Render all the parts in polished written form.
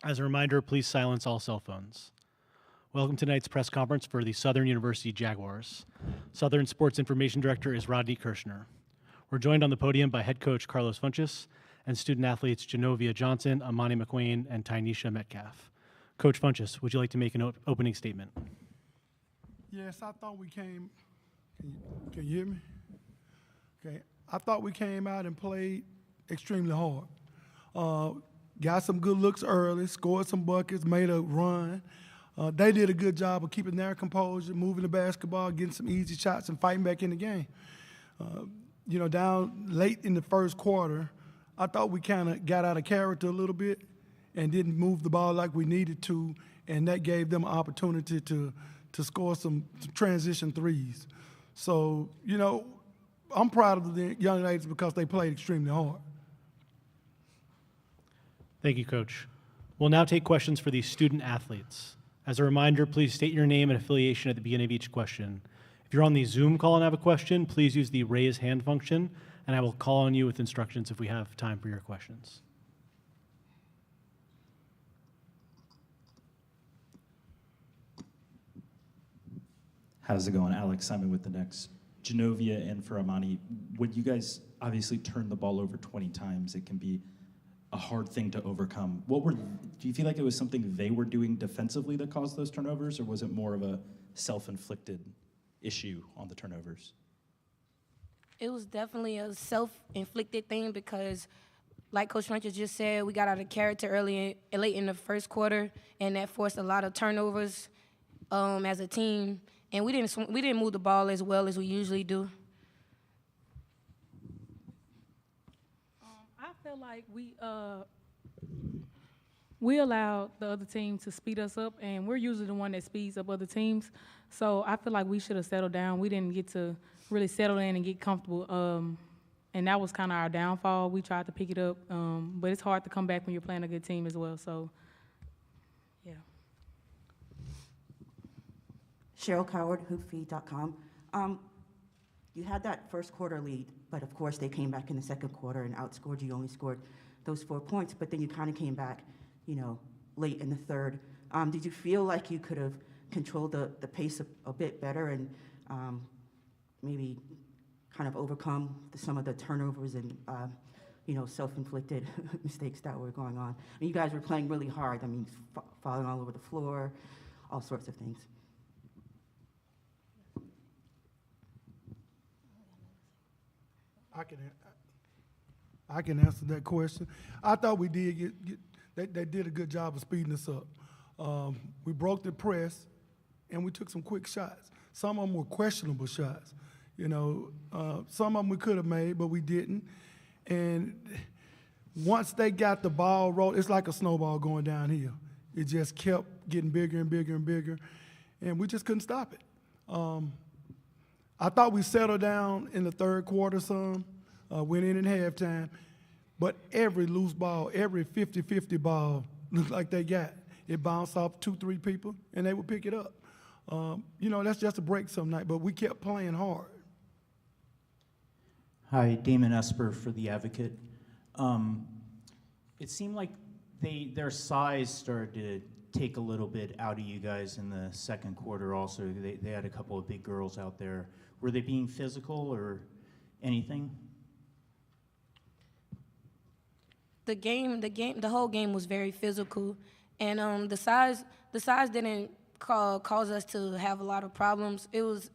As a reminder, please silence all cell phones. Welcome to tonight's press conference for the Southern University Jaguars. Southern Sports Information Director is Rodney Kirshner. We're joined on the podium by head coach Carlos Funchess and student athletes Genovia Johnson, Amani McQueen, and Tynesha Metcalf. Coach Funchess, would you like to make an opening statement? Yes, I thought we came. Can you hear me? Okay, I thought we came out and played extremely hard. Got some good looks early, scored some buckets, made a run. They did a good job of keeping their composure, moving the basketball, getting some easy shots, and fighting back in the game. Down late in the first quarter, I thought we kind of got out of character a little bit and didn't move the ball like we needed to, and that gave them an opportunity to score some transition threes. So, I'm proud of the young ladies because they played extremely hard. Thank you, Coach. We'll now take questions for the student athletes. As a reminder, please state your name and affiliation at the beginning of each question. If you're on the Zoom call and have a question, please use the raise hand function, and I will call on you with instructions if we have time for your questions. How's it going? Alex Simon with the Next. Genovia and for Amani, when you guys obviously turn the ball over 20 times, it can be a hard thing to overcome. Do you feel like it was something they were doing defensively that caused those turnovers, or was it more of a self-inflicted issue on the turnovers? It was definitely a self-inflicted thing because, like Coach Funchess just said, we got out of character late in the first quarter, and that forced a lot of turnovers as a team. And we didn't move the ball as well as we usually do. I feel like we allowed the other team to speed us up, and we're usually the one that speeds up other teams. So I feel like we should have settled down. We didn't get to really settle in and get comfortable, and that was kind of our downfall. We tried to pick it up, but it's hard to come back when you're playing a good team as well. So, yeah. Cheryl Coward, hoopfeed.com. You had that first quarter lead, but of course they came back in the second quarter and outscored you. You only scored those 4 points, but then you kind of came back, late in the third. Did you feel like you could have controlled the pace a bit better and maybe kind of overcome some of the turnovers and self-inflicted mistakes that were going on? I mean, you guys were playing really hard. I mean, falling all over the floor, all sorts of things. I can answer that question. I thought we did they did a good job of speeding us up. We broke the press, and we took some quick shots. Some of them were questionable shots. Some of them we could have made, but we didn't. And once they got the ball rolled, it's like a snowball going downhill. It just kept getting bigger and bigger and bigger, and we just couldn't stop it. I thought we settled down in the third quarter some, went in halftime, but every loose ball, every 50-50 ball looked like they got. It bounced off 2-3 people, and they would pick it up. That's just a break some night, but we kept playing hard. Hi, Damon Esper for The Advocate. It seemed like their size started to take a little bit out of you guys in the second quarter also. They had a couple of big girls out there. Were they being physical or anything? The whole game was very physical, and the size didn't cause us to have a lot of problems. It was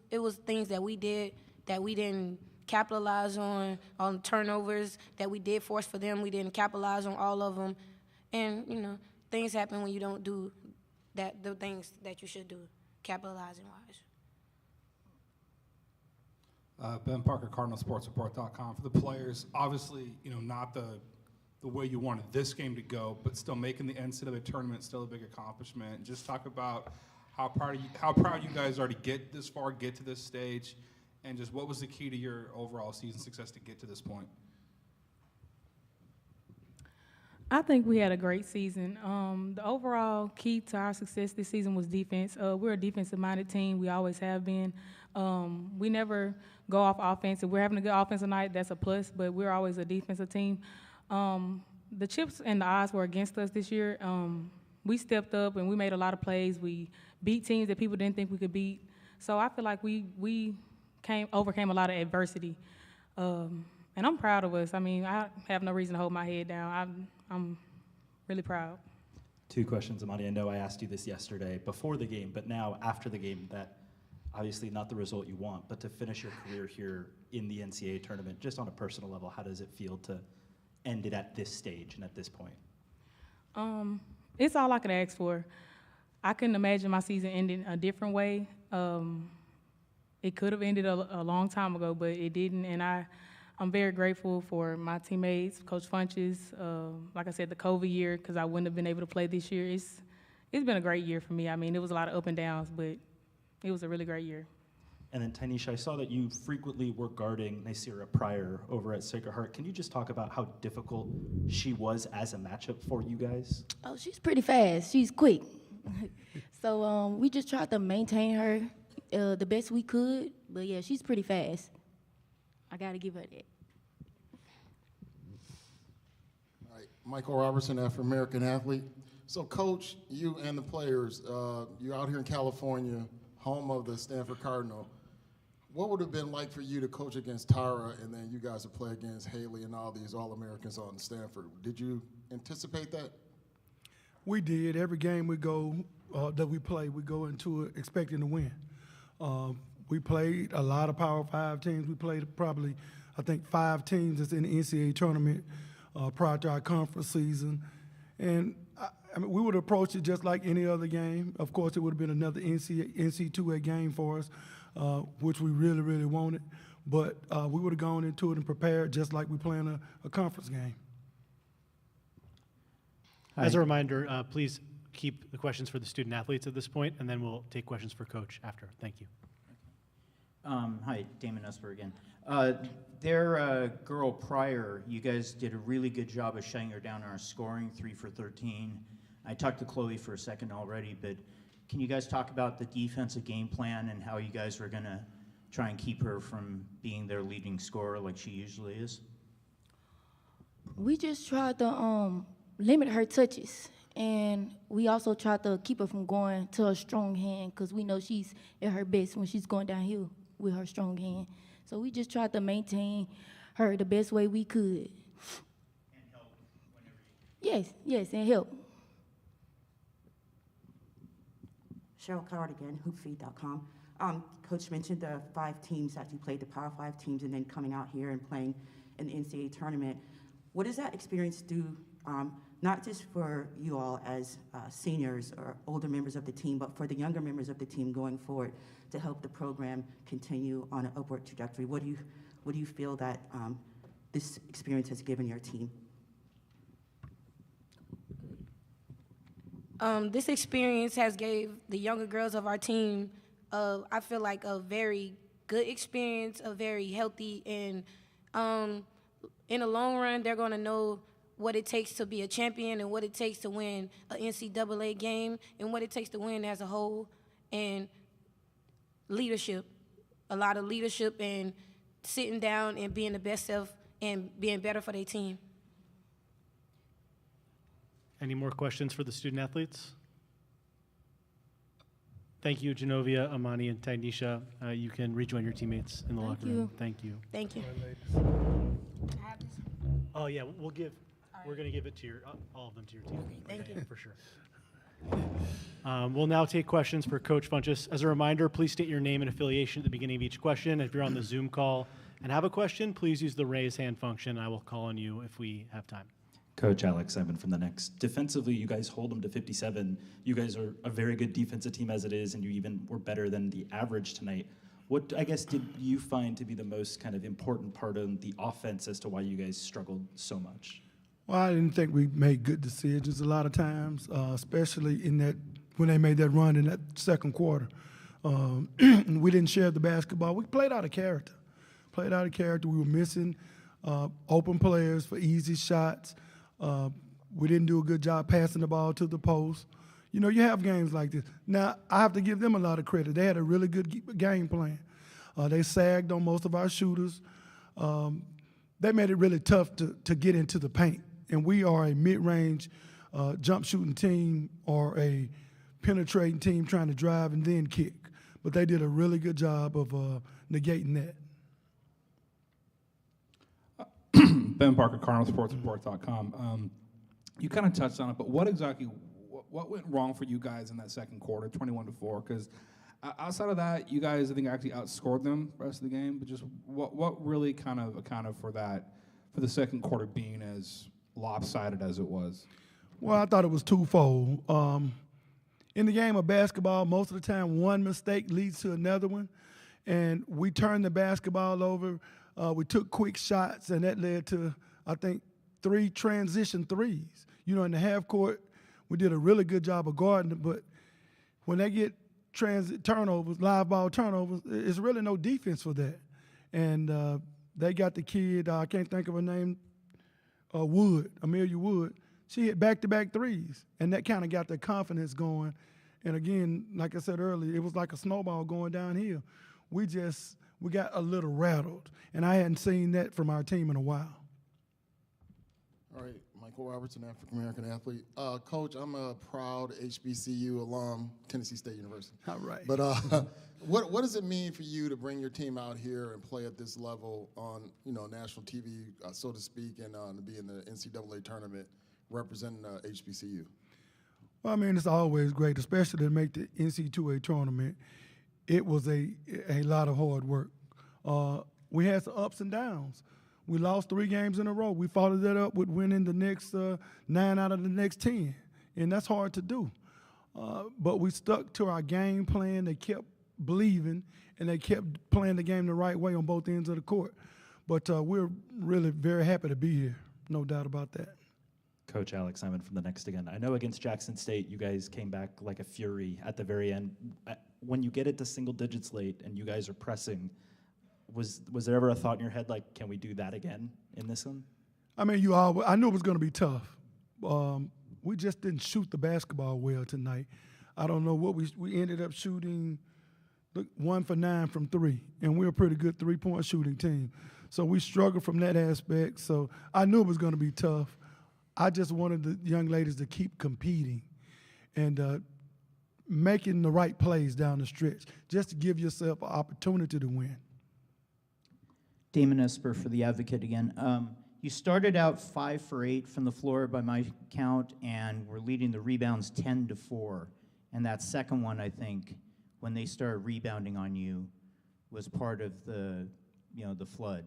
things that we did that we didn't capitalize on turnovers that we did force for them. We didn't capitalize on all of them, and things happen when you don't do the things that you should do, capitalizing wise. Ben Parker, CardinalSportsReport.com. For the players, obviously, not the way you wanted this game to go, but still making the NCAA tournament still a big accomplishment. Just talk about how proud you guys are to get this far, get to this stage, and just what was the key to your overall season success to get to this point? I think we had a great season. The overall key to our success this season was defense. We're a defensive-minded team. We always have been. We never go off offense. If we're having a good offensive night, that's a plus, but we're always a defensive team. The chips and the odds were against us this year. We stepped up and we made a lot of plays. We beat teams that people didn't think we could beat. So I feel like we overcame a lot of adversity. And I'm proud of us. I mean, I have no reason to hold my head down. I'm really proud. 2 questions, Amani. I know I asked you this yesterday before the game, but now after the game, that obviously not the result you want, but to finish your career here in the NCAA tournament, just on a personal level, how does it feel to end it at this stage and at this point? It's all I could ask for. I couldn't imagine my season ending a different way. It could have ended a long time ago, but it didn't, and I'm very grateful for my teammates, Coach Funches, like I said, the COVID year, because I wouldn't have been able to play this year. It's been a great year for me. I mean, it was a lot of up and downs, but it was a really great year. And then, Tanisha, I saw that you frequently were guarding Nasira Pryor over at Sacred Heart. Can you just talk about how difficult she was as a matchup for you guys? Oh, she's pretty fast. She's quick. So we just tried to maintain her the best we could. But, yeah, she's pretty fast. I got to give her that. All right, Michael Robertson, Afro-American athlete. So, Coach, you and the players, you're out here in California, home of the Stanford Cardinal. What would it have been like for you to coach against Tara and then you guys to play against Haley and all these All-Americans on Stanford? Did you anticipate that? We did. Every game we go that we play, we go into it expecting to win. We played a lot of Power 5 teams. We played probably, I think, 5 teams that's in the NCAA tournament prior to our conference season. And I mean, we would approach it just like any other game. Of course, it would have been another NC2A game for us, which we really, really wanted. But we would have gone into it and prepared just like we playing a conference game. As a reminder, please keep the questions for the student athletes at this point, and then we'll take questions for Coach after. Thank you. Hi, Damon Esper again. Their girl Pryor, you guys did a really good job of shutting her down on her scoring, 3 for 13. I talked to Chloe for a second already, but can you guys talk about the defensive game plan and how you guys were going to try and keep her from being their leading scorer like she usually is? We just tried to limit her touches. And we also tried to keep her from going to a strong hand because we know she's at her best when she's going downhill with her strong hand. So we just tried to maintain her the best way we could. And help whenever you Yes, and help. Cheryl Coward again, hoopfeed.com. Coach mentioned the 5 teams that you played, the Power 5 teams, and then coming out here and playing in the NCAA tournament. What does that experience do, not just for you all as seniors or older members of the team, but for the younger members of the team going forward to help the program continue on an upward trajectory? What do you feel that this experience has given your team? This experience has gave the younger girls of our team, I feel like, a very good experience, a very healthy, and in the long run, they're going to know what it takes to be a champion and what it takes to win an NCAA game and what it takes to win as a whole, and leadership, a lot of leadership and sitting down and being the best self and being better for their team. Any more questions for the student athletes? Thank you, Genovia, Amani, and Tanisha. You can rejoin your teammates in the locker room. Thank you. Thank you. Oh yeah, we're going to give it to all of them to your team. Okay, thank you. For sure. We'll now take questions for Coach Funches. As a reminder, please state your name and affiliation at the beginning of each question. If you're on the Zoom call and have a question, please use the raise hand function. I will call on you if we have time. Coach Alex Simon from the Next. Defensively, you guys hold them to 57. You guys are a very good defensive team as it is, and you even were better than the average tonight. What, I guess, did you find to be the most kind of important part of the offense as to why you guys struggled so much? Well, I didn't think we made good decisions a lot of times, especially in that when they made that run in that second quarter. We didn't share the basketball. We played out of character. We were missing open players for easy shots. We didn't do a good job passing the ball to the post. You know, you have games like this. Now, I have to give them a lot of credit. They had a really good game plan. They sagged on most of our shooters. They made it really tough to get into the paint and we are a mid-range jump shooting team or a penetrating team trying to drive and then kick. But they did a really good job of negating that. Ben Parker, CardinalSportsReport.com. You kind of touched on it, but what went wrong for you guys in that second quarter, 21-4? Because outside of that, you guys, I think, actually outscored them the rest of the game. But just what really kind of accounted for that, for the second quarter being as lopsided as it was? Well, I thought it was twofold. In the game of basketball, most of the time, one mistake leads to another one, and we turned the basketball over. We took quick shots, and that led to, I think, 3 transition threes. You know, in the half court, we did a really good job of guarding it, but when they get turnovers, live ball turnovers, it's really no defense for that. And they got the kid, I can't think of her name, Amelia Wood. She hit back-to-back threes, and that kind of got the confidence going. And again, like I said earlier, it was like a snowball going downhill. We got a little rattled, and I hadn't seen that from our team in a while. All right, Michael Robertson, African-American athlete. Coach, I'm a proud HBCU alum, Tennessee State University. All right. But what does it mean for you to bring your team out here and play at this level on, national TV, so to speak, and to be in the NCAA tournament representing HBCU? Well, I mean, it's always great, especially to make the NCAA tournament. It was a lot of hard work. We had some ups and downs. We lost 3 games in a row. We followed that up with winning the next 9 out of the next 10, and that's hard to do. But we stuck to our game plan. They kept believing, and they kept playing the game the right way on both ends of the court. But we're really very happy to be here, no doubt about that. Coach Alex Simon from the Next Again. I know against Jackson State, you guys came back like a fury at the very end. When you get it to single digits late and you guys are pressing, was there ever a thought in your head like, can we do that again in this one? I mean, I knew it was going to be tough. We just didn't shoot the basketball well tonight. I don't know what we ended up shooting 1 for 9 from 3, and we're a pretty good 3-point shooting team. So we struggled from that aspect. So I knew it was going to be tough. I just wanted the young ladies to keep competing and making the right plays down the stretch, just to give yourself an opportunity to win. Damon Esper for The Advocate again. You started out 5 for 8 from the floor by my count, and we're leading the rebounds 10-4. And that second one, I think, when they started rebounding on you, was part of the flood.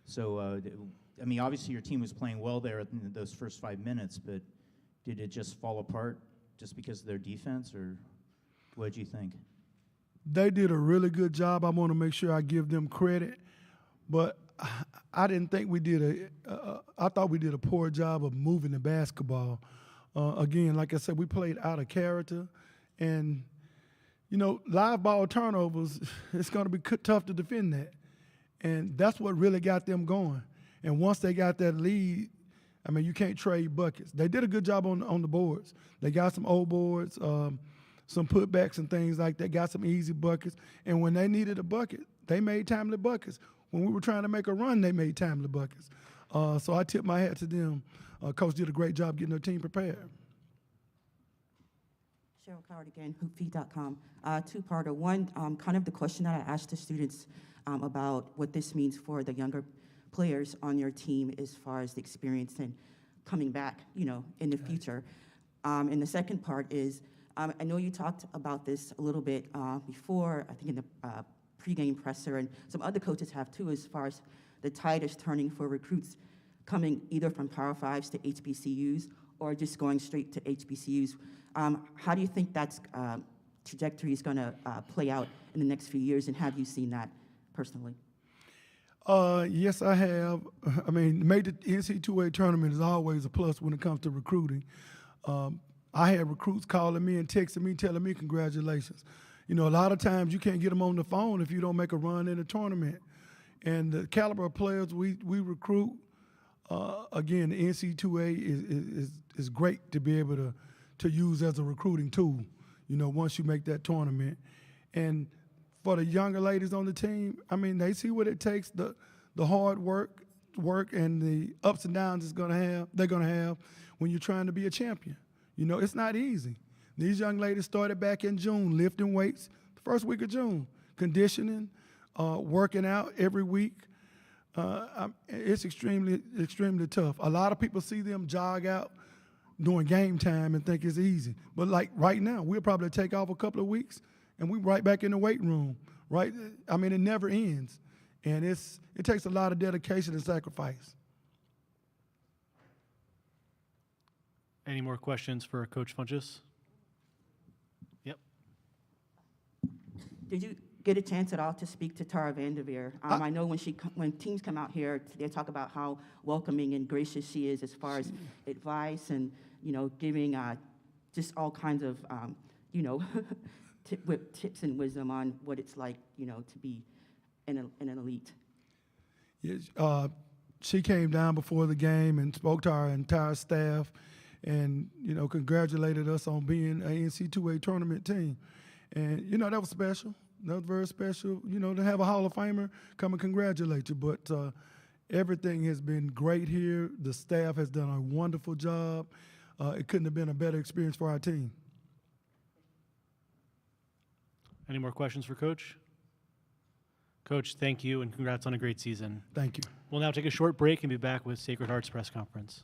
So, I mean, obviously your team was playing well there in those first 5 minutes, but did it just fall apart just because of their defense, or what did you think? They did a really good job. I want to make sure I give them credit, but I didn't think we did I thought we did a poor job of moving the basketball. Again, like I said, we played out of character, and live ball turnovers, it's going to be tough to defend that, and that's what really got them going. And once they got that lead, I mean, you can't trade buckets. They did a good job on the boards. They got some old boards, some putbacks and things like that, got some easy buckets. And when they needed a bucket, they made timely buckets. When we were trying to make a run, they made timely buckets. So I tip my hat to them. Coach did a great job getting their team prepared. Cheryl Coward again, hoopfeed.com. 2-parter. One, kind of the question that I asked the students about what this means for the younger players on your team as far as the experience and coming back, in the future. And the second part is, I know you talked about this a little bit before, I think in the pregame presser, and some other coaches have too, as far as the tide is turning for recruits coming either from Power 5s to HBCUs or just going straight to HBCUs. How do you think that trajectory is going to play out in the next few years, and have you seen that personally? Yes, I have. I mean, made the NCAA tournament is always a plus when it comes to recruiting. I had recruits calling me and texting me, telling me congratulations. A lot of times you can't get them on the phone if you don't make a run in a tournament. And the caliber of players we recruit, again, the NCAA is great to be able to use as a recruiting tool, once you make that tournament. And for the younger ladies on the team, I mean, they see what it takes, the hard work, work and the ups and downs they're gonna have when you're trying to be a champion. You know, it's not easy. These young ladies started back in June, lifting weights, the first week of June, conditioning, working out every week. It's extremely, extremely tough. A lot of people see them jog out during game time and think it's easy. But like right now, we'll probably take off a couple of weeks and we right back in the weight room, right? I mean, it never ends. And it takes a lot of dedication and sacrifice. Any more questions for Coach Funchess? Yep. Did you get a chance at all to speak to Tara Vanderveer? I know when teams come out here, they talk about how welcoming and gracious she is as far as advice and, you know, giving just all kinds of, you know, tips and wisdom on what it's like, you know, to be an elite. Yes, she came down before the game and spoke to our entire staff and, you know, congratulated us on being an NCAA tournament team. And, you know, that was special. That was very special, you know, to have a Hall of Famer come and congratulate you. But everything has been great here. The staff has done a wonderful job. It couldn't have been a better experience for our team. Any more questions for Coach? Coach, thank you, and congrats on a great season. Thank you. We'll now take a short break and be back with Sacred Heart's press conference.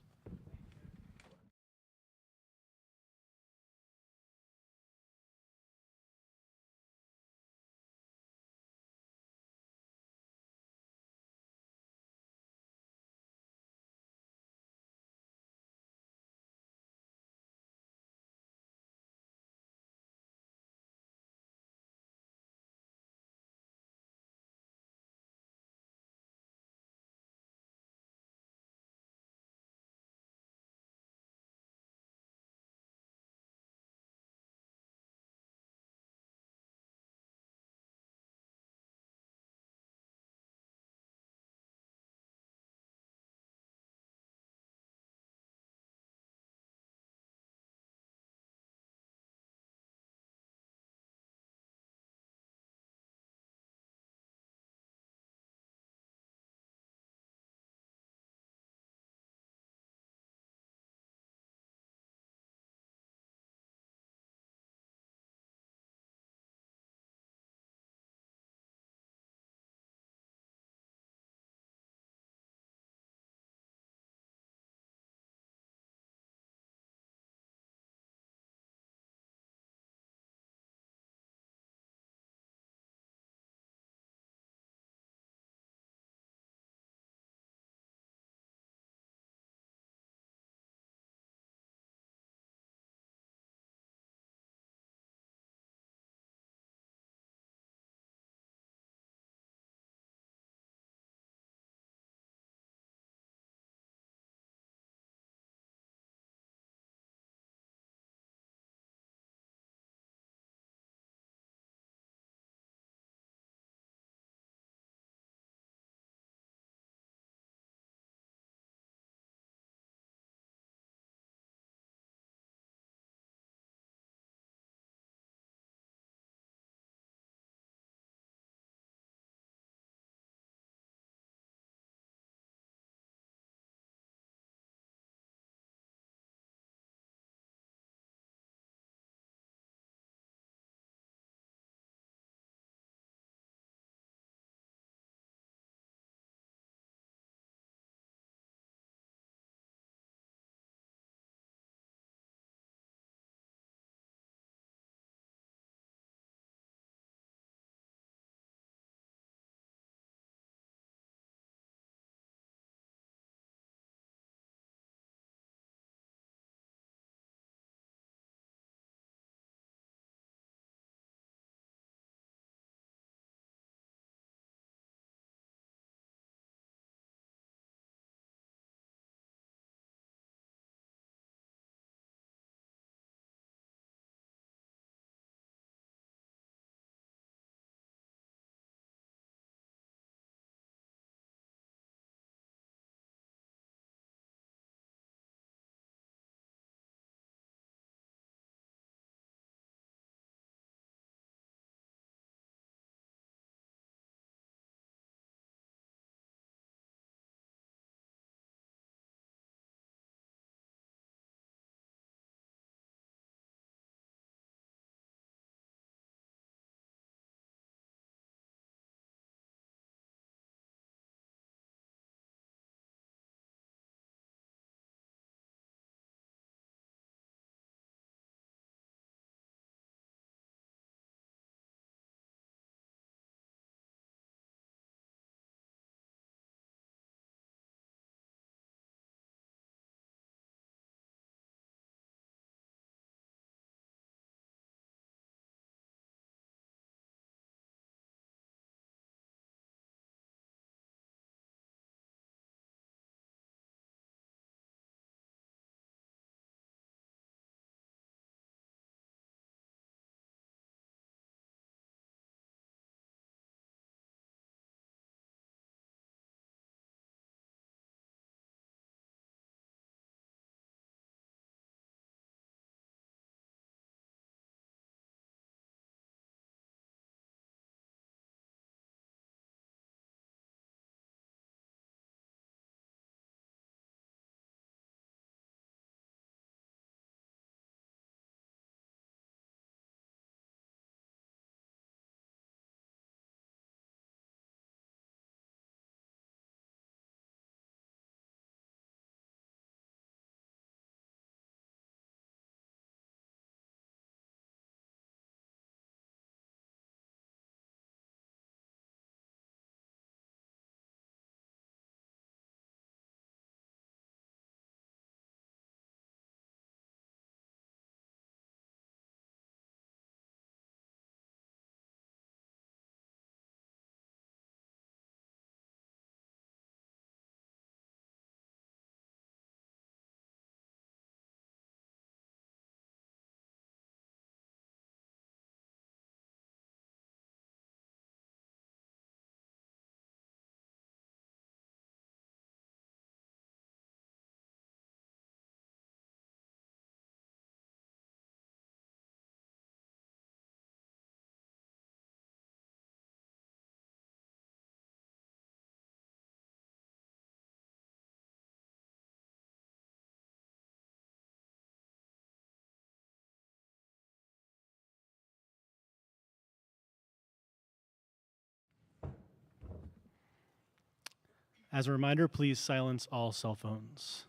As a reminder, please silence all cell phones.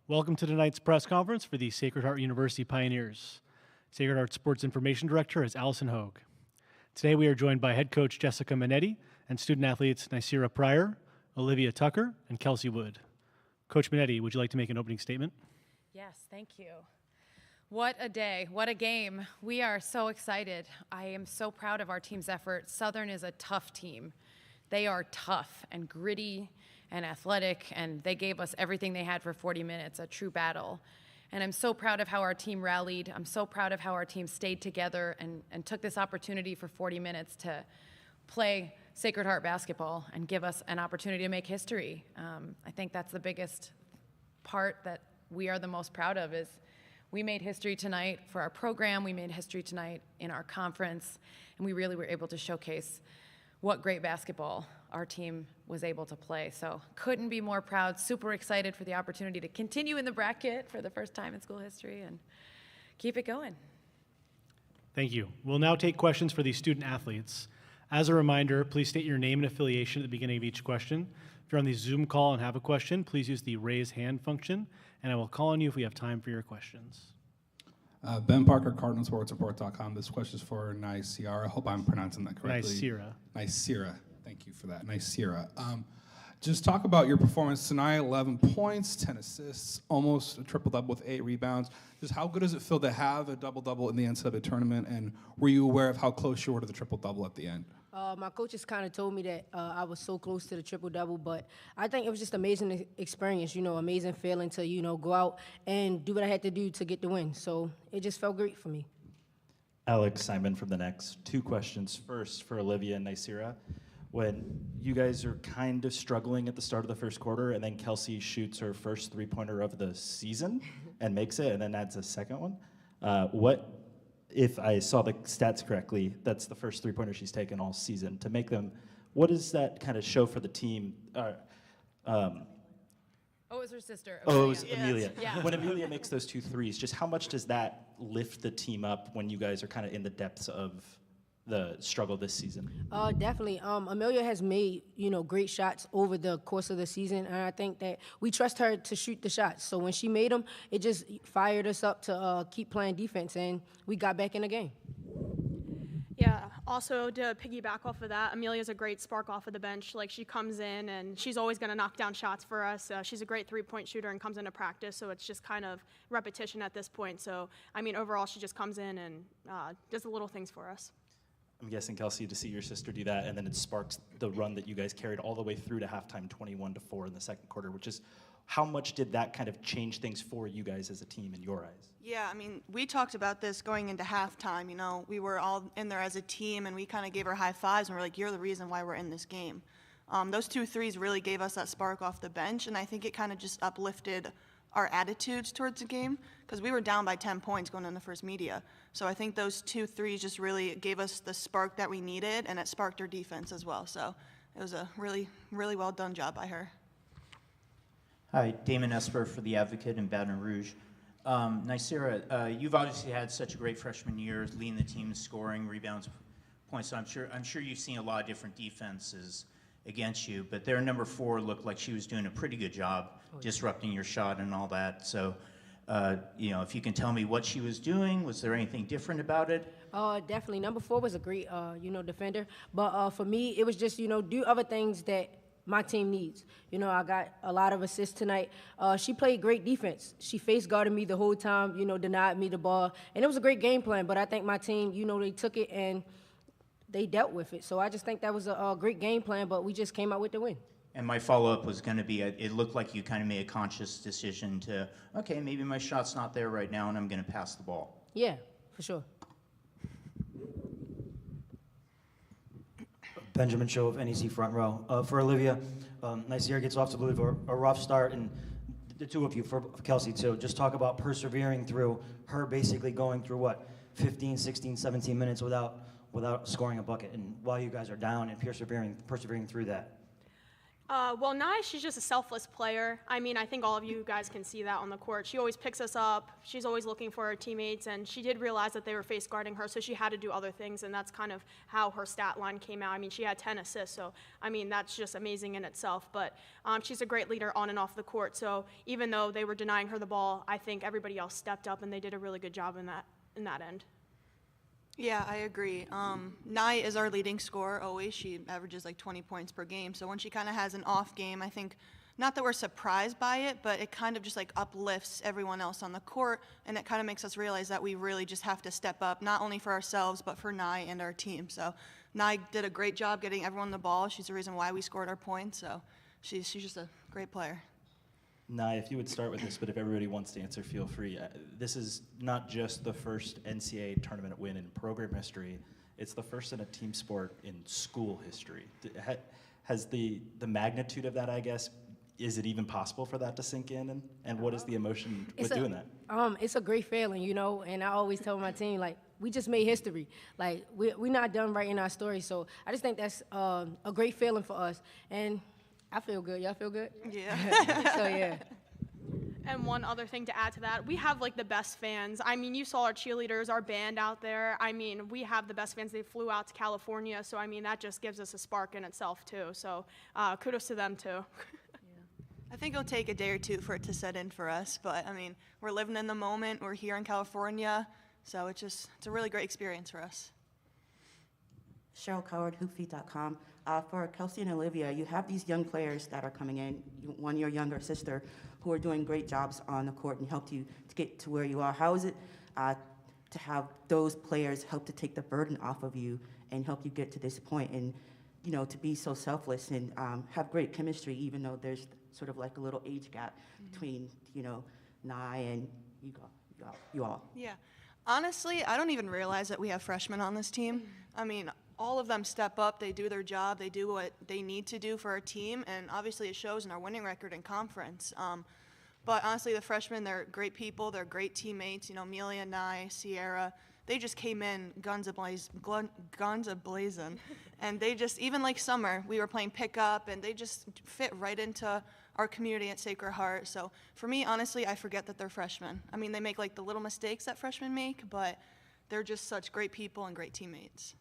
Welcome to tonight's press conference for the Sacred Heart University Pioneers. Sacred Heart Sports Information Director is Allison Hogue. Today we are joined by head coach Jessica Minetti and student athletes Nicira Pryor, Olivia Tucker, and Kelsey Wood. Coach Minetti, would you like to make an opening statement? Yes, thank you. What a day, what a game. We are so excited. I am so proud of our team's effort. Southern is a tough team. They are tough and gritty and athletic, and they gave us everything they had for 40 minutes, a true battle. And I'm so proud of how our team rallied. I'm so proud of how our team stayed together and took this opportunity for 40 minutes to play Sacred Heart basketball and give us an opportunity to make history. I think that's the biggest part that we are the most proud of is we made history tonight for our program. We made history tonight in our conference, and we really were able to showcase what great basketball our team was able to play. So couldn't be more proud, super excited for the opportunity to continue in the bracket for the first time in school history and keep it going. Thank you. We'll now take questions for the student athletes. As a reminder, please state your name and affiliation at the beginning of each question. If you're on the Zoom call and have a question, please use the raise hand function, and I will call on you if we have time for your questions. Ben Parker, CardinalSportsReport.com. This question is for Nicira. I hope I'm pronouncing that correctly. Nicira. Thank you for that. Nicira. Just talk about your performance tonight. 11 points, 10 assists, almost a triple-double with 8 rebounds. Just how good does it feel to have a double-double in the NCAA tournament, and were you aware of how close you were to the triple-double at the end? My coaches kind of told me that I was so close to the triple-double, but I think it was just amazing experience, amazing feeling to, go out and do what I had to do to get the win. So it just felt great for me. Alex Simon from the Next. 2 questions. First for Olivia and Nicira. When you guys are kind of struggling at the start of the first quarter, and then Kelsey shoots her first three-pointer of the season and makes it, and then adds a second one, if I saw the stats correctly, that's the first three-pointer she's taken all season. To make them, what does that kind of show for the team? It was her sister. Oh, it was Amelia. Yeah. When Amelia makes those 2 threes, just how much does that lift the team up when you guys are kind of in the depths of the struggle this season? Definitely. Amelia has made, great shots over the course of the season, and I think that we trust her to shoot the shots. So when she made them, it just fired us up to keep playing defense, and we got back in the game. Yeah, also to piggyback off of that, Amelia's a great spark off of the bench. Like, she comes in, and she's always going to knock down shots for us. She's a great three-point shooter and comes into practice, so it's just kind of repetition at this point. So, overall, she just comes in and does the little things for us. I'm guessing, Kelsey, to see your sister do that, and then it sparks the run that you guys carried all the way through to halftime, 21-4 in the second quarter, which is, how much did that kind of change things for you guys as a team in your eyes? Yeah, we talked about this going into halftime. We were all in there as a team, and we kind of gave her high fives, and we're like, you're the reason why we're in this game. Those 2 threes really gave us that spark off the bench, and I think it kind of just uplifted our attitudes towards the game, because we were down by 10 points going in the first media. So I think those 2 threes just really gave us the spark that we needed, and it sparked our defense as well. So it was a really, really well done job by her. Hi, Damon Esper for The Advocate in Baton Rouge. Nicira, you've obviously had such a great freshman year, leading the team in scoring, rebounds, points. So I'm sure you've seen a lot of different defenses against you, but their number 4 looked like she was doing a pretty good job disrupting your shot and all that. So, if you can tell me what she was doing, was there anything different about it? Definitely. Number 4 was a great, defender. But for me, it was just, do other things that my team needs. I got a lot of assists tonight. She played great defense. She face guarded me the whole time, denied me the ball. And it was a great game plan, but I think my team, they took it and they dealt with it. So I just think that was a great game plan, but we just came out with the win. And my follow-up was going to be, it looked like you kind of made a conscious decision to, okay, maybe my shot's not there right now, and I'm going to pass the ball. Yeah, for sure. Benjamin Show of NEC Front Row. For Olivia, Nicira gets off to a rough start, and the 2 of you, for Kelsey too, just talk about persevering through her basically going through, 15, 16, 17 minutes without scoring a bucket, and while you guys are down and persevering through that. Well, Nye, she's just a selfless player. I mean, I think all of you guys can see that on the court. She always picks us up. She's always looking for her teammates, and she did realize that they were face guarding her, so she had to do other things, and that's kind of how her stat line came out. I mean, she had 10 assists, so, I mean, that's just amazing in itself. But she's a great leader on and off the court, so even though they were denying her the ball, I think everybody else stepped up, and they did a really good job in that end. Yeah, I agree. Nye is our leading scorer always. She averages like 20 points per game. So when she kind of has an off game, I think, not that we're surprised by it, but it kind of just like uplifts everyone else on the court, and it kind of makes us realize that we really just have to step up, not only for ourselves, but for Nye and our team. So Nye did a great job getting everyone the ball. She's the reason why we scored our points. So she's just a great player. Nah, if you would start with this, but if everybody wants to answer, feel free. This is not just the first NCAA tournament win in program history. It's the first in a team sport in school history. Has the magnitude of that, I guess, is it even possible for that to sink in? And what is the emotion with doing that? It's a great feeling, you know, and I always tell my team, like, we just made history. Like, we're not done writing our story, so I just think that's a great feeling for us. And I feel good. Y'all feel good? Yeah. So, yeah. And one other thing to add to that, we have like the best fans. I mean, you saw our cheerleaders, our band out there. I mean, we have the best fans. They flew out to California, so I mean, that just gives us a spark in itself too. So kudos to them too. I think it'll take a day or two for it to set in for us, but I mean, we're living in the moment. We're here in California, so it's a really great experience for us. Cheryl Coward, hoopfeed.com. For Kelsey and Olivia, you have these young players that are coming in, one your younger sister, who are doing great jobs on the court and helped you to get to where you are. How is it to have those players help to take the burden off of you and help you get to this point, and you know, to be so selfless and have great chemistry, even though there's sort of like a little age gap between, you know, Nye and you all? Yeah. Honestly, I don't even realize that we have freshmen on this team. I mean, all of them step up, they do their job, they do what they need to do for our team, and obviously it shows in our winning record in conference. But honestly, the freshmen, they're great people, they're great teammates. You know, Amelia, Nye, Sierra, they just came in guns a-blazing. And they just, even like summer, we were playing pickup, and they just fit right into our community at Sacred Heart. So for me, honestly, I forget that they're freshmen. I mean, they make like the little mistakes that freshmen make, but they're just such great people and great teammates.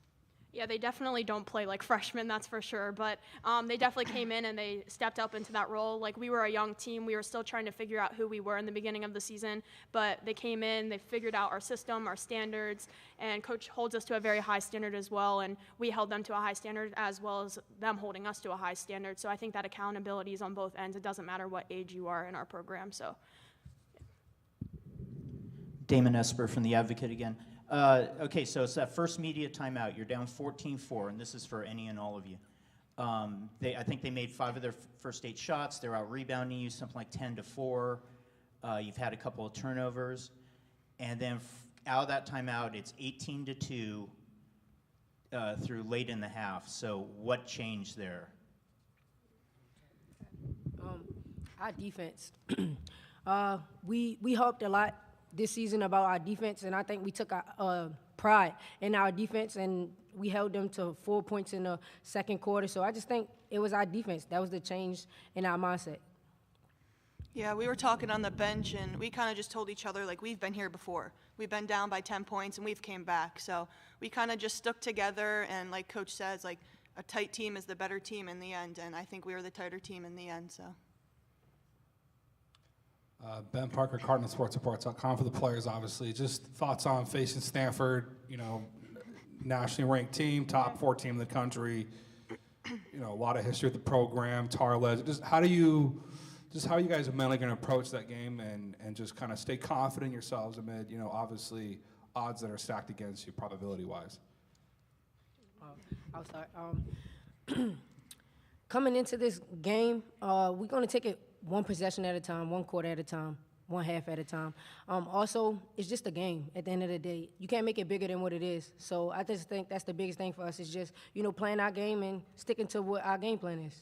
Yeah, they definitely don't play like freshmen, that's for sure. But they definitely came in and they stepped up into that role. Like, we were a young team. We were still trying to figure out who we were in the beginning of the season. But they came in, they figured out our system, our standards, and Coach holds us to a very high standard as well. And we held them to a high standard as well as them holding us to a high standard. So I think that accountability is on both ends. It doesn't matter what age you are in our program. So. Damon Esper from The Advocate again. Okay, so it's that first media timeout. You're down 14-4, and this is for any and all of you. I think they made 5 of their first 8 shots. They're out rebounding you, something like 10-4. You've had a couple of turnovers. And then out of that timeout, it's 18-2 through late in the half. So what changed there? Our defense. We hoped a lot this season about our defense, and I think we took our pride in our defense, and we held them to 4 points in the second quarter. So I just think it was our defense. That was the change in our mindset. Yeah, we were talking on the bench, and we kind of just told each other, like, we've been here before. We've been down by 10 points, and we've came back. So we kind of just stuck together, and like Coach says, like, a tight team is the better team in the end, and I think we were the tighter team in the end, so. Ben Parker, CardinalSportsReport.com for the players, obviously. Just thoughts on facing Stanford, you know, nationally ranked team, top 4 team in the country, you know, a lot of history with the program, Tarles. Just how are you guys mentally going to approach that game and just kind of stay confident in yourselves amid, you know, obviously odds that are stacked against you probability-wise? I'll start. Coming into this game, we're going to take it one possession at a time, one quarter at a time, one half at a time. Also, it's just a game at the end of the day. You can't make it bigger than what it is. So I just think that's the biggest thing for us is just, you know, playing our game and sticking to what our game plan is.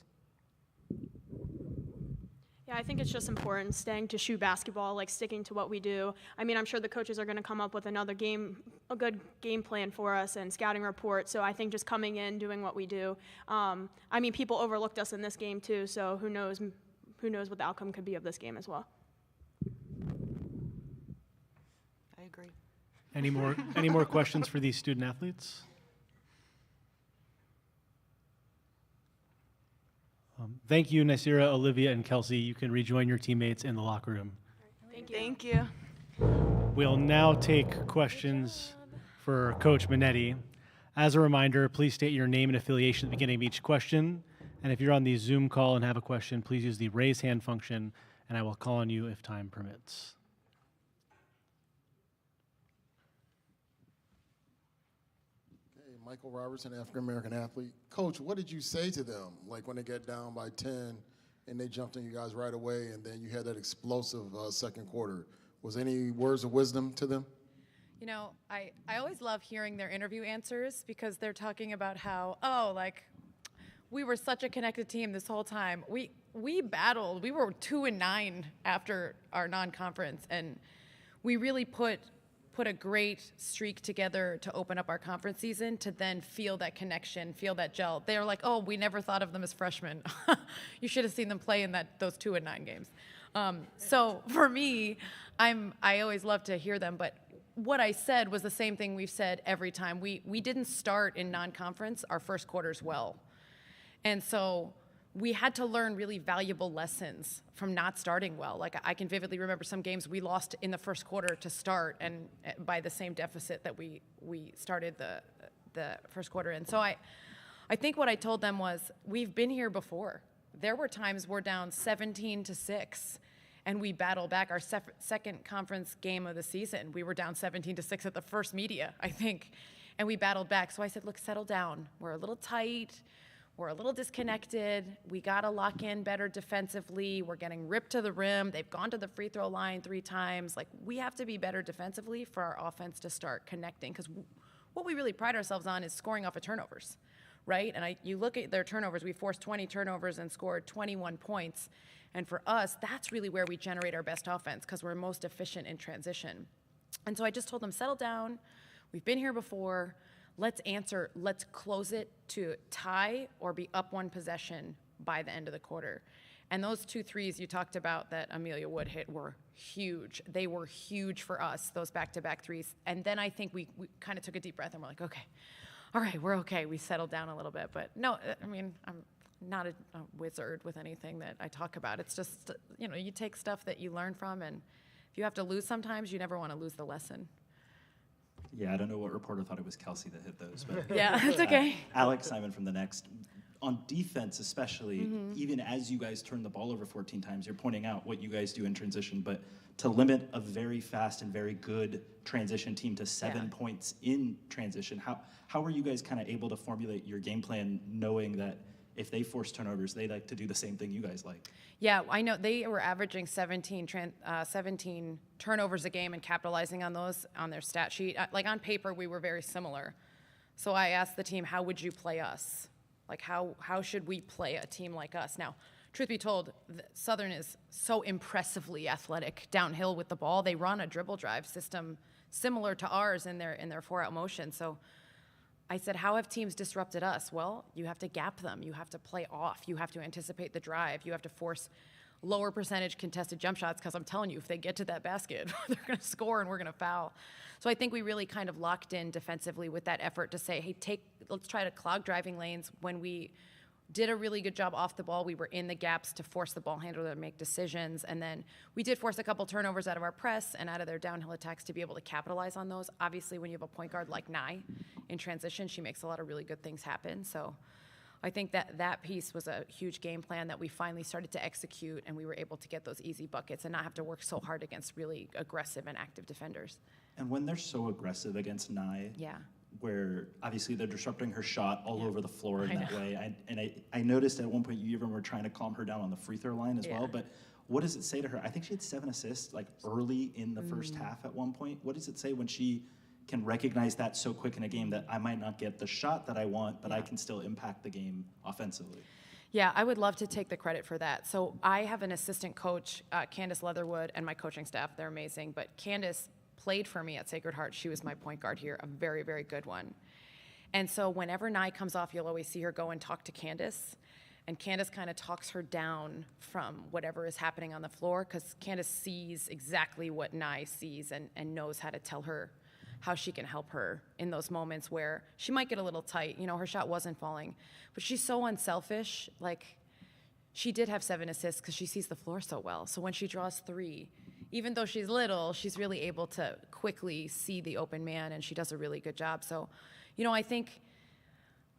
Yeah, I think it's just important staying to shoot basketball, like sticking to what we do. I mean, I'm sure the coaches are going to come up with a good game plan for us and scouting report. So I think just coming in, doing what we do. I mean, people overlooked us in this game too, so who knows what the outcome could be of this game as well. I agree. Any more questions for these student athletes? Thank you, Nasira, Olivia, and Kelsey. You can rejoin your teammates in the locker room. Thank you. We'll now take questions for Coach Minetti. As a reminder, please state your name and affiliation at the beginning of each question. And if you're on the Zoom call and have a question, please use the raise hand function, and I will call on you if time permits. Michael Robertson, African-American athlete. Coach, what did you say to them, like when they get down by 10 and they jumped on you guys right away and then you had that explosive second quarter? Was any words of wisdom to them? You know, I always love hearing their interview answers because they're talking about how, we were such a connected team this whole time. We battled. We were 2-9 after our non-conference, and we really put a great streak together to open up our conference season to then feel that connection, feel that gel. They're like, oh, we never thought of them as freshmen. You should have seen them play in those 2-9 games. So for me, I always love to hear them, but what I said was the same thing we've said every time. We didn't start in non-conference our first quarters well. And so we had to learn really valuable lessons from not starting well. Like I can vividly remember some games we lost in the first quarter to start, and by the same deficit that we started the first quarter in. So I think what I told them was, we've been here before. There were times we're down 17-6, and we battled back. Our second conference game of the season, we were down 17-6 at the first media, I think, and we battled back. So I said, look, settle down. We're a little tight. We're a little disconnected. We got to lock in better defensively. We're getting ripped to the rim. They've gone to the free throw line 3 times. Like, we have to be better defensively for our offense to start connecting, because what we really pride ourselves on is scoring off of turnovers, right? And you look at their turnovers. We forced 20 turnovers and scored 21 points. And for us, that's really where we generate our best offense, because we're most efficient in transition. And so I just told them, settle down. We've been here before. Let's close it to tie or be up 1 possession by the end of the quarter. And those 2 threes you talked about that Amelia Wood hit were huge. They were huge for us, those back-to-back threes. And then I think we kind of took a deep breath and we're like, okay, all right, we're okay. We settled down a little bit. But no, I mean, I'm not a wizard with anything that I talk about. It's just, you take stuff that you learn from, and if you have to lose sometimes, you never want to lose the lesson. Yeah, I don't know what reporter thought it was Kelsey that hit those, but yeah, it's okay. Alex Simon from the Next. On defense especially, even as you guys turn the ball over 14 times, you're pointing out what you guys do in transition, but to limit a very fast and very good transition team to 7 points in transition, how were you guys kind of able to formulate your game plan knowing that if they force turnovers, they like to do the same thing you guys like? Yeah, I know they were averaging 17 turnovers a game and capitalizing on those on their stat sheet. Like on paper, we were very similar. So I asked the team, how would you play us? Like how should we play a team like us? Now, truth be told, Southern is so impressively athletic downhill with the ball. They run a dribble drive system similar to ours in their 4-out motion. So I said, how have teams disrupted us? Well, you have to gap them. You have to play off. You have to anticipate the drive. You have to force lower percentage contested jump shots, because I'm telling you, if they get to that basket, they're going to score and we're going to foul. So I think we really kind of locked in defensively with that effort to say, hey, let's try to clog driving lanes. When we did a really good job off the ball, we were in the gaps to force the ball handler to make decisions. And then we did force a couple turnovers out of our press and out of their downhill attacks to be able to capitalize on those. Obviously, when you have a point guard like Nye in transition, she makes a lot of really good things happen. So I think that piece was a huge game plan that we finally started to execute, and we were able to get those easy buckets and not have to work so hard against really aggressive and active defenders. And when they're so aggressive against Nye, where obviously they're disrupting her shot all over the floor in that way. I noticed at one point you even were trying to calm her down on the free throw line as well. But what does it say to her? I think she had 7 assists like early in the first half at one point. What does it say when she can recognize that so quick in a game that I might not get the shot that I want, but I can still impact the game offensively? Yeah, I would love to take the credit for that. So I have an assistant coach, Candace Leatherwood, and my coaching staff. They're amazing. But Candace played for me at Sacred Heart. She was my point guard here, a very, very good one. And so whenever Nye comes off, you'll always see her go and talk to Candace. And Candace kind of talks her down from whatever is happening on the floor, because Candace sees exactly what Nye sees and knows how to tell her how she can help her in those moments where she might get a little tight. You know, her shot wasn't falling. But she's so unselfish. Like, she did have 7 assists because she sees the floor so well. So when she draws 3, even though she's little, she's really able to quickly see the open man, and she does a really good job. So, you know, I think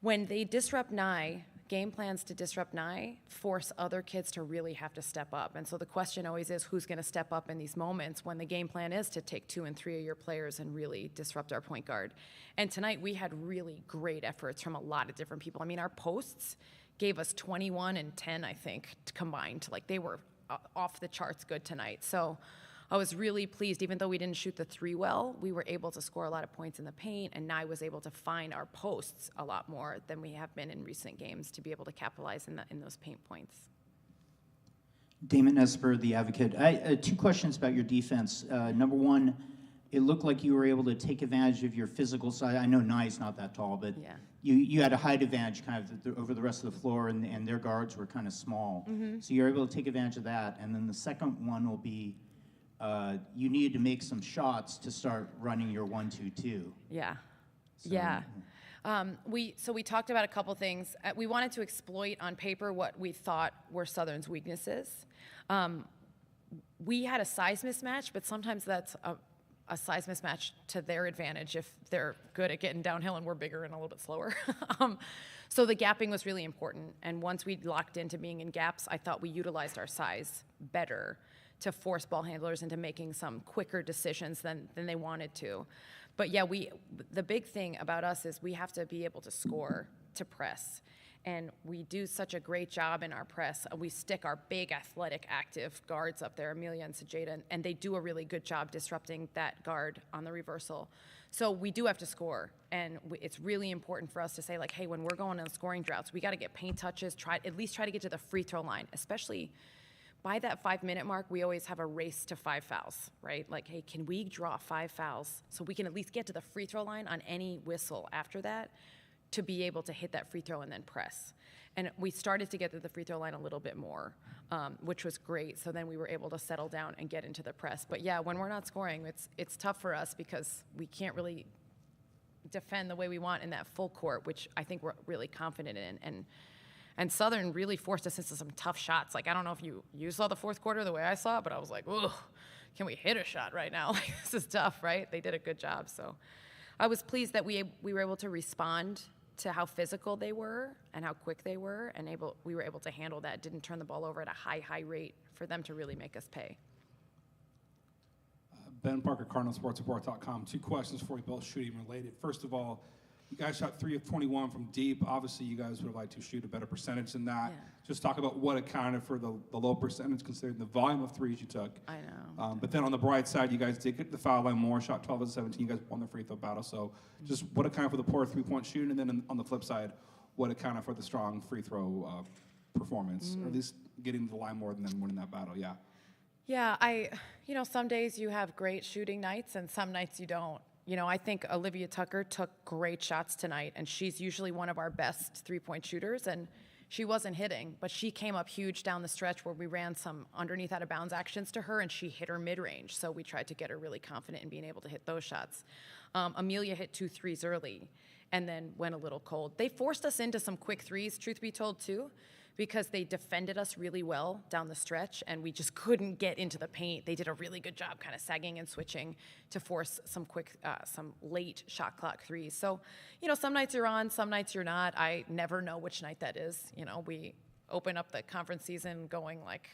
when they disrupt Nye, game plans to disrupt Nye force other kids to really have to step up. And so the question always is, who's going to step up in these moments when the game plan is to take 2 and 3 of your players and really disrupt our point guard? And tonight we had really great efforts from a lot of different people. I mean, our posts gave us 21 and 10, I think, combined. Like, they were off the charts good tonight. So I was really pleased. Even though we didn't shoot the 3 well, we were able to score a lot of points in the paint, and Nye was able to find our posts a lot more than we have been in recent games to be able to capitalize in those paint points. Damon Esper, The Advocate. 2 questions about your defense. Number one, it looked like you were able to take advantage of your physical side. I know Nye's not that tall, but Yeah. you had a height advantage kind of over the rest of the floor, and their guards were kind of small. So you're able to take advantage of that. And then the second one will be, you needed to make some shots to start running your 1-2-2. Yeah. So, Yeah. We talked about a couple things. We wanted to exploit on paper what we thought were Southern's weaknesses. We had a size mismatch, but sometimes that's a size mismatch to their advantage if they're good at getting downhill and we're bigger and a little bit slower. So the gapping was really important. And once we locked into being in gaps, I thought we utilized our size better to force ball handlers into making some quicker decisions than they wanted to. But yeah, the big thing about us is we have to be able to score to press. And we do such a great job in our press. We stick our big, athletic, active guards up there, Amelia and Sajeda, and they do a really good job disrupting that guard on the reversal. So we do have to score, and it's really important for us to say, like, hey, when we're going on scoring droughts, we got to get paint touches, at least try to get to the free throw line, especially by that 5-minute mark. We always have a race to 5 fouls, right? Like, hey, can we draw 5 fouls so we can at least get to the free throw line on any whistle after that to be able to hit that free throw and then press? And we started to get to the free throw line a little bit more, which was great. So then we were able to settle down and get into the press. But yeah, when we're not scoring, it's tough for us because we can't really defend the way we want in that full court, which I think we're really confident in. And Southern really forced us into some tough shots. Like, I don't know if you saw the fourth quarter the way I saw it, but I was like, ugh, can we hit a shot right now? Like, this is tough, right? They did a good job. So I was pleased that we were able to respond to how physical they were and how quick they were, and we were able to handle that, didn't turn the ball over at a high rate for them to really make us pay. Ben Parker, CardinalSportsReport.com. 2 questions for you, both shooting related. First of all, you guys shot 3 of 21 from deep. Obviously, you guys would have liked to shoot a better percentage than that. Yeah. Just talk about what accounted for the low percentage considering the volume of threes you took. I know. But then on the bright side, you guys did get the foul line more, shot 12 of 17. You guys won the free throw battle. So just what accounted for the poor 3-point shooting, and then on the flip side, what accounted for the strong free throw performance, or at least getting to the line more than winning that battle? Yeah. Yeah, some days you have great shooting nights and some nights you don't. You know, I think Olivia Tucker took great shots tonight, and she's usually one of our best 3-point shooters, and she wasn't hitting, but she came up huge down the stretch where we ran some underneath out of bounds actions to her, and she hit her mid-range, so we tried to get her really confident in being able to hit those shots. Amelia hit 2 threes early and then went a little cold. They forced us into some quick threes, truth be told, too, because they defended us really well down the stretch, and we just couldn't get into the paint. They did a really good job kind of sagging and switching to force some some late shot clock threes. So, some nights you're on, some nights you're not. I never know which night that is. We open up the conference season going like,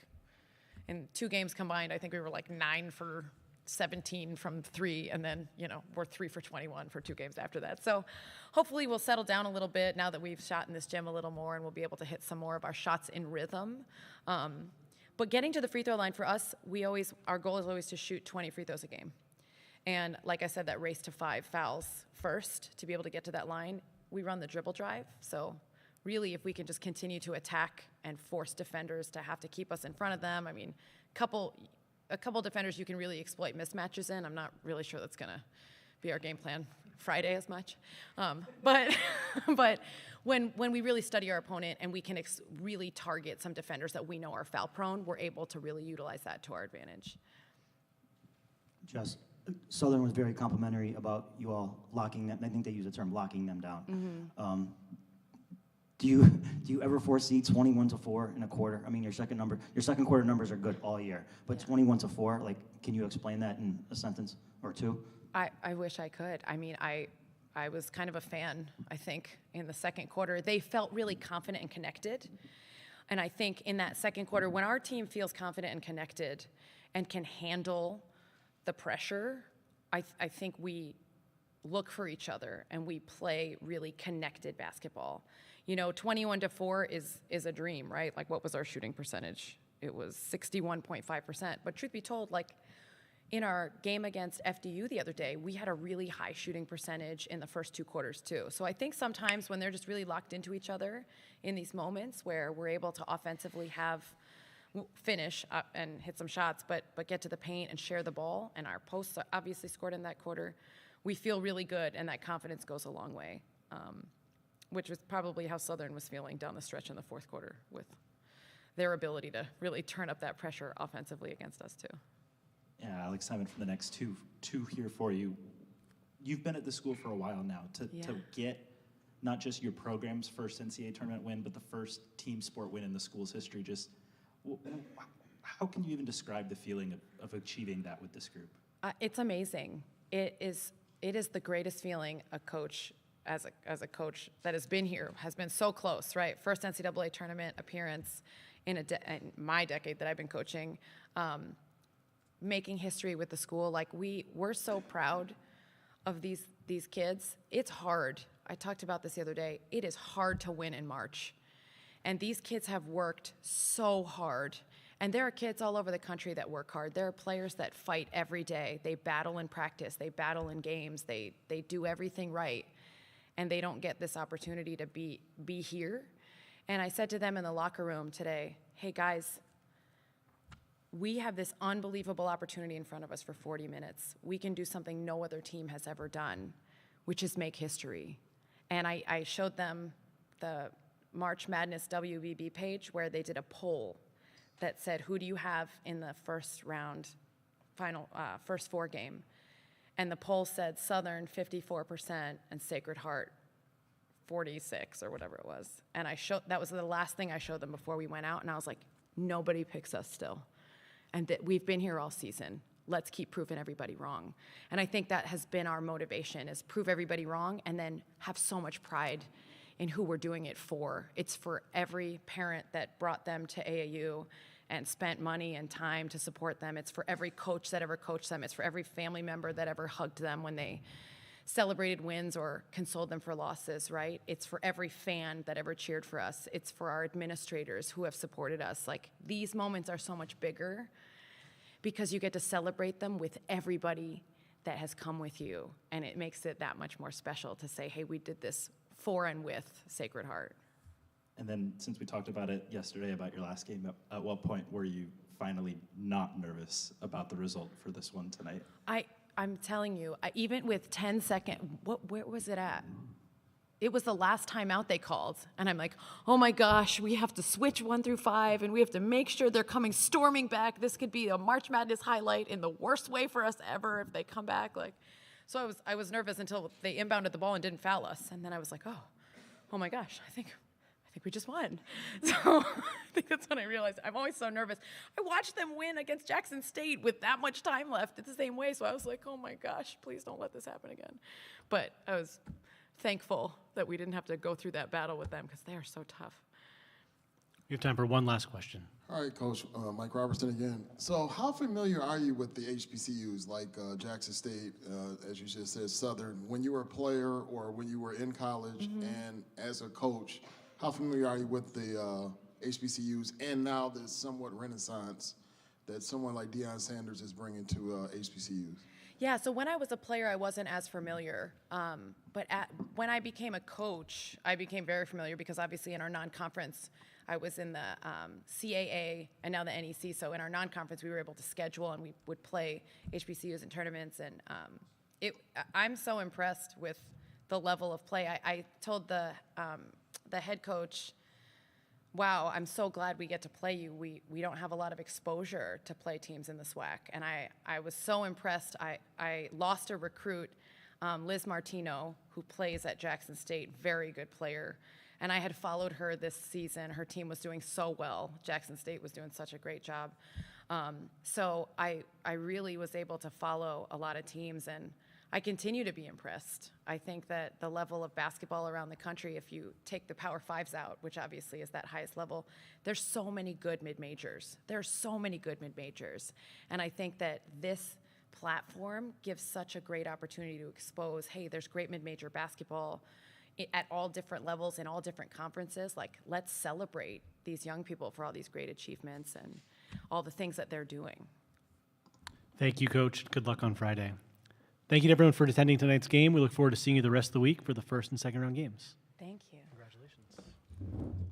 in 2 games combined, I think we were like 9 for 17 from 3, and then, we're 3 for 21 for 2 games after that. So hopefully we'll settle down a little bit now that we've shot in this gym a little more, and we'll be able to hit some more of our shots in rhythm. But getting to the free throw line for us, our goal is always to shoot 20 free throws a game. And like I said, that race to 5 fouls first to be able to get to that line. We run the dribble drive, so really, if we can just continue to attack and force defenders to have to keep us in front of them, I mean, a couple defenders you can really exploit mismatches in. I'm not really sure that's going to be our game plan Friday as much. But when we really study our opponent and we can really target some defenders that we know are foul prone, we're able to really utilize that to our advantage. Just Southern was very complimentary about you all locking them. I think they use the term locking them down. Mm-hmm. Do you ever foresee 21-4 in a quarter? I mean, your second quarter numbers are good all year, but 21-4, like, can you explain that in a sentence or two? I wish I could. I mean, I was kind of a fan, I think, in the second quarter. They felt really confident and connected. And I think in that second quarter, when our team feels confident and connected and can handle the pressure, I think we look for each other and we play really connected basketball. 21-4 is a dream, right? Like, what was our shooting percentage? It was 61.5%. But truth be told, like, in our game against FDU the other day, we had a really high shooting percentage in the first two quarters too. So I think sometimes when they're just really locked into each other in these moments where we're able to offensively finish up and hit some shots, but get to the paint and share the ball, and our posts obviously scored in that quarter, we feel really good, and that confidence goes a long way, which was probably how Southern was feeling down the stretch in the fourth quarter with their ability to really turn up that pressure offensively against us too. Yeah, Alex Simon, for the next two here for you. You've been at the school for a while now. To get not just your program's first NCAA tournament win, but the first team sport win in the school's history, just how can you even describe the feeling of achieving that with this group? It's amazing. It is the greatest feeling a coach, as a coach that has been here, has been so close, right? First NCAA tournament appearance in my decade that I've been coaching. Making history with the school. Like, we're so proud of these kids. It's hard. I talked about this the other day. It is hard to win in March. And these kids have worked so hard. And there are kids all over the country that work hard. There are players that fight every day. They battle in practice. They battle in games. They do everything right. And they don't get this opportunity to be here. And I said to them in the locker room today, hey guys, we have this unbelievable opportunity in front of us for 40 minutes. We can do something no other team has ever done, which is make history. And I showed them the March Madness WBB page where they did a poll that said, who do you have in the first round, first four game? And the poll said Southern 54% and Sacred Heart 46 or whatever it was. And that was the last thing I showed them before we went out. And I was like, nobody picks us still. And that we've been here all season. Let's keep proving everybody wrong. And I think that has been our motivation, is prove everybody wrong and then have so much pride in who we're doing it for. It's for every parent that brought them to AAU and spent money and time to support them. It's for every coach that ever coached them. It's for every family member that ever hugged them when they celebrated wins or consoled them for losses, right? It's for every fan that ever cheered for us. It's for our administrators who have supported us. Like, these moments are so much bigger because you get to celebrate them with everybody that has come with you. And it makes it that much more special to say, hey, we did this for and with Sacred Heart. And then, since we talked about it yesterday, about your last game, at what point were you finally not nervous about the result for this one tonight? I'm telling you, even with 10 seconds, where was it at? It was the last timeout they called. And I'm like, oh my gosh, we have to switch 1 through 5, and we have to make sure they're coming storming back. This could be a March Madness highlight in the worst way for us ever if they come back. So I was nervous until they inbounded the ball and didn't foul us. And then I was like, oh my gosh, I think we just won. So I think that's when I realized I'm always so nervous. I watched them win against Jackson State with that much time left the same way. So I was like, oh my gosh, please don't let this happen again. But I was thankful that we didn't have to go through that battle with them because they are so tough. We have time for one last question. All right, Coach, Mike Robertson again. So how familiar are you with the HBCUs like Jackson State, as you just said, Southern, when you were a player or when you were in college and as a coach? How familiar are you with the HBCUs and now this somewhat renaissance that someone like Deion Sanders is bringing to HBCUs? Yeah, so when I was a player, I wasn't as familiar. But when I became a coach, I became very familiar because obviously in our non-conference, I was in the CAA and now the NEC. So in our non-conference, we were able to schedule and we would play HBCUs in tournaments. And I'm so impressed with the level of play. I told the head coach, wow, I'm so glad we get to play you. We don't have a lot of exposure to play teams in the SWAC. And I was so impressed. I lost a recruit, Liz Martino, who plays at Jackson State, very good player. And I had followed her this season. Her team was doing so well. Jackson State was doing such a great job. So I really was able to follow a lot of teams, and I continue to be impressed. I think that the level of basketball around the country, if you take the Power Fives out, which obviously is that highest level, there's so many good mid-majors. There's so many good mid-majors. And I think that this platform gives such a great opportunity to expose, hey, there's great mid-major basketball at all different levels in all different conferences. Like, let's celebrate these young people for all these great achievements and all the things that they're doing. Thank you, Coach. Good luck on Friday. Thank you to everyone for attending tonight's game. We look forward to seeing you the rest of the week for the first and second round games. Thank you. Congratulations.